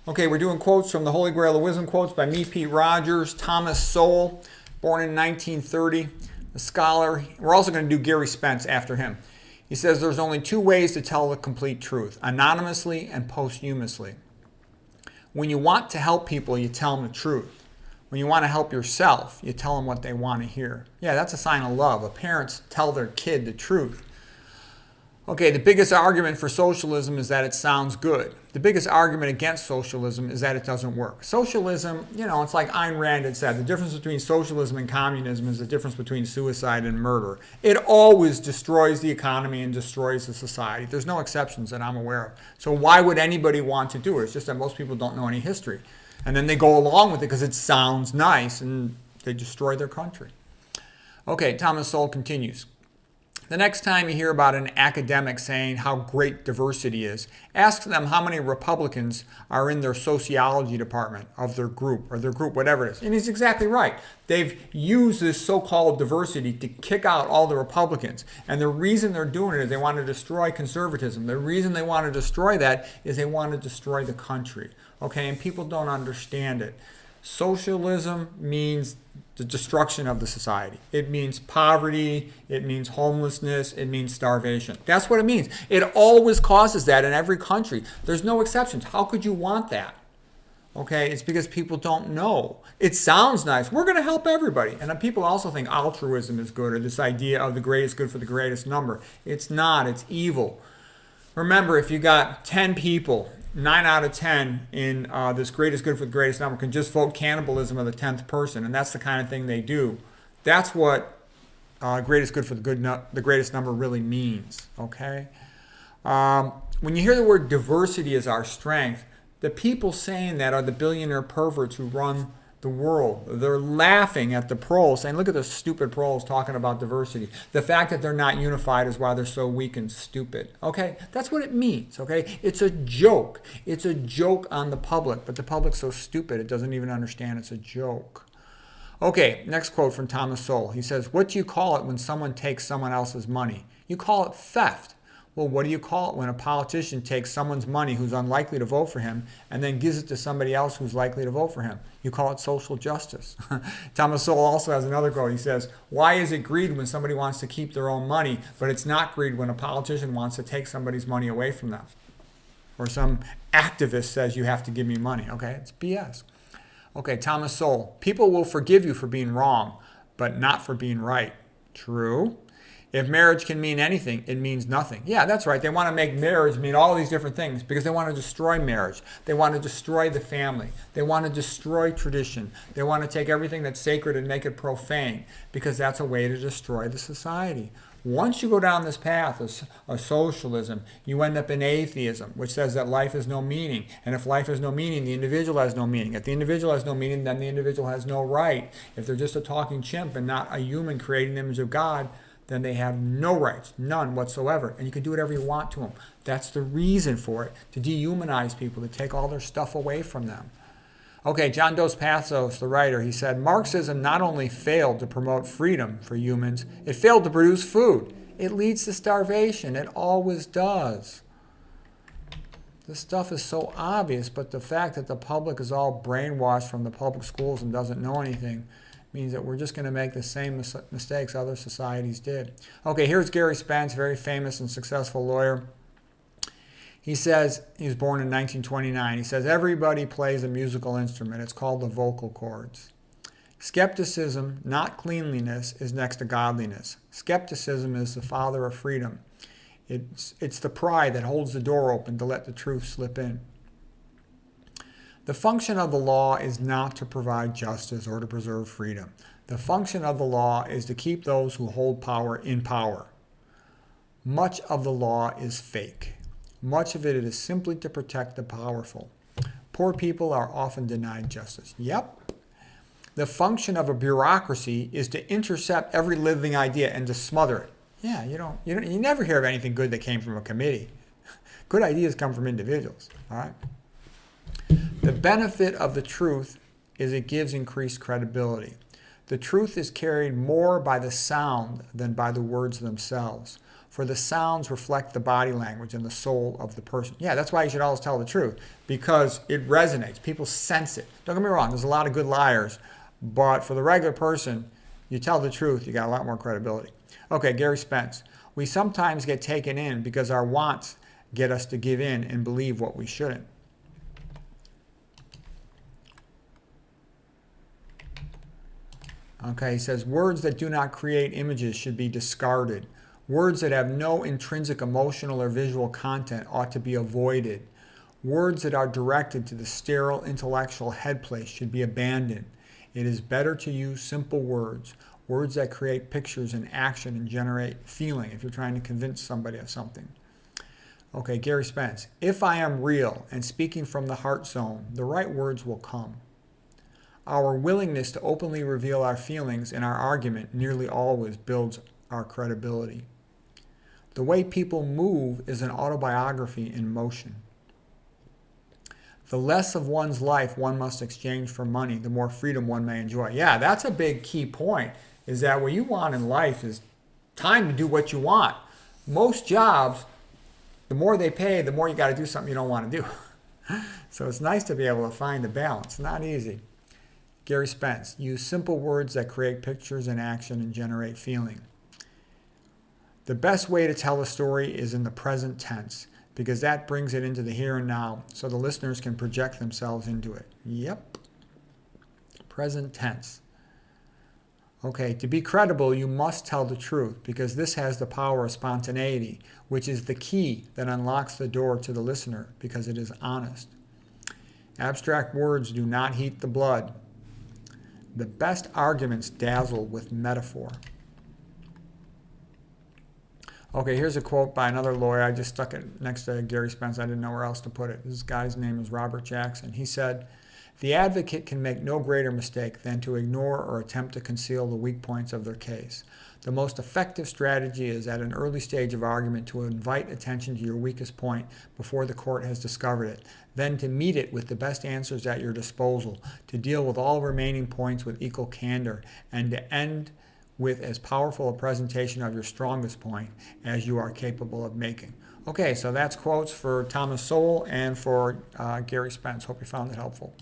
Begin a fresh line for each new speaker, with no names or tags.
Okay, we're doing quotes from the Holy Grail of Wisdom quotes by me, Pete Rogers, Thomas Sowell, born in 1930, a scholar. We're also going to do Gerry Spence after him. He says there's only two ways to tell the complete truth, anonymously and posthumously. When you want to help people, you tell them the truth. When you want to help yourself, you tell them what they want to hear. Yeah, that's a sign of love. Parents tell their kid the truth. Okay, the biggest argument for socialism is that it sounds good. The biggest argument against socialism is that it doesn't work. Socialism, it's like Ayn Rand had said, the difference between socialism and communism is the difference between suicide and murder. It always destroys the economy and destroys the society. There's no exceptions that I'm aware of. So why would anybody want to do it? It's just that most people don't know any history. And then they go along with it because it sounds nice and they destroy their country. Okay, Thomas Sowell continues. The next time you hear about an academic saying how great diversity is, ask them how many Republicans are in their sociology department of their group, whatever it is. And he's exactly right. They've used this so-called diversity to kick out all the Republicans. And the reason they're doing it is they want to destroy conservatism. The reason they want to destroy that is they want to destroy the country. Okay, and people don't understand it. Socialism means the destruction of the society. It means poverty, it means homelessness, it means starvation. That's what it means. It always causes that in every country. There's no exceptions. How could you want that? Okay, it's because people don't know. It sounds nice. We're going to help everybody. And people also think altruism is good, or this idea of the greatest good for the greatest number. It's not. It's evil. Remember, if you got 10 people, 9 out of 10 in this greatest good for the greatest number can just vote cannibalism of the 10th person, and that's the kind of thing they do. That's what greatest good for the greatest number really means, okay? When you hear the word diversity is our strength, the people saying that are the billionaire perverts who run the world. They're laughing at the proles, saying, look at the stupid proles talking about diversity. The fact that they're not unified is why they're so weak and stupid. Okay, that's what it means, okay? It's a joke. It's a joke on the public, but the public's so stupid it doesn't even understand it's a joke. Okay, next quote from Thomas Sowell. He says, what do you call it when someone takes someone else's money? You call it theft. Well, what do you call it when a politician takes someone's money who's unlikely to vote for him and then gives it to somebody else who's likely to vote for him? You call it social justice. Thomas Sowell also has another quote. He says, why is it greed when somebody wants to keep their own money, but it's not greed when a politician wants to take somebody's money away from them? Or some activist says you have to give me money. Okay, it's BS. Okay, Thomas Sowell, people will forgive you for being wrong, but not for being right. True. If marriage can mean anything, it means nothing. Yeah, that's right. They want to make marriage mean all these different things because they want to destroy marriage. They want to destroy the family. They want to destroy tradition. They want to take everything that's sacred and make it profane because that's a way to destroy the society. Once you go down this path of socialism, you end up in atheism, which says that life has no meaning. And if life has no meaning, the individual has no meaning. If the individual has no meaning, then the individual has no right. If they're just a talking chimp and not a human created in the image of God, then they have no rights, none whatsoever. And you can do whatever you want to them. That's the reason for it, to dehumanize people, to take all their stuff away from them. Okay, John Dos Passos, the writer, he said, Marxism not only failed to promote freedom for humans, it failed to produce food. It leads to starvation. It always does. This stuff is so obvious, but the fact that the public is all brainwashed from the public schools and doesn't know anything means that we're just going to make the same mistakes other societies did. Okay, here's Gerry Spence, very famous and successful lawyer. He says, he was born in 1929, he says, everybody plays a musical instrument. It's called the vocal cords. Skepticism, not cleanliness, is next to godliness. Skepticism is the father of freedom. It's the pride that holds the door open to let the truth slip in. The function of the law is not to provide justice or to preserve freedom. The function of the law is to keep those who hold power in power. Much of the law is fake. Much of it is simply to protect the powerful. Poor people are often denied justice. Yep. The function of a bureaucracy is to intercept every living idea and to smother it. Yeah, you never hear of anything good that came from a committee. Good ideas come from individuals, all right? The benefit of the truth is it gives increased credibility. The truth is carried more by the sound than by the words themselves. for the sounds reflect the body language and the soul of the person. Yeah, that's why you should always tell the truth, because it resonates. People sense it. Don't get me wrong, there's a lot of good liars, but for the regular person, you tell the truth, you got a lot more credibility. Okay, Gerry Spence. We sometimes get taken in because our wants get us to give in and believe what we shouldn't. Okay, he says, words that do not create images should be discarded. Words that have no intrinsic emotional or visual content ought to be avoided. Words that are directed to the sterile intellectual headplace should be abandoned. It is better to use simple words, words that create pictures and action and generate feeling if you're trying to convince somebody of something. Okay, Gerry Spence. If I am real and speaking from the heart zone, the right words will come. Our willingness to openly reveal our feelings in our argument nearly always builds our credibility. The way people move is an autobiography in motion. The less of one's life one must exchange for money, the more freedom one may enjoy. Yeah, that's a big key point, is that what you want in life is time to do what you want. Most jobs, the more they pay, the more you got to do something you don't want to do. So it's nice to be able to find the balance. Not easy. Gerry Spence. Use simple words that create pictures and action and generate feeling. The best way to tell a story is in the present tense, because that brings it into the here and now so the listeners can project themselves into it. Yep. Present tense. Okay, to be credible, you must tell the truth, because this has the power of spontaneity, which is the key that unlocks the door to the listener, because it is honest. Abstract words do not heat the blood. The best arguments dazzle with metaphor. Okay, here's a quote by another lawyer. I just stuck it next to Gerry Spence. I didn't know where else to put it. This guy's name is Robert Jackson. He said, "The advocate can make no greater mistake than to ignore or attempt to conceal the weak points of their case. The most effective strategy is at an early stage of argument to invite attention to your weakest point before the court has discovered it, then to meet it with the best answers at your disposal, to deal with all remaining points with equal candor, and to end with as powerful a presentation of your strongest point as you are capable of making." Okay, so that's quotes for Thomas Sowell and for Gerry Spence. Hope you found it helpful.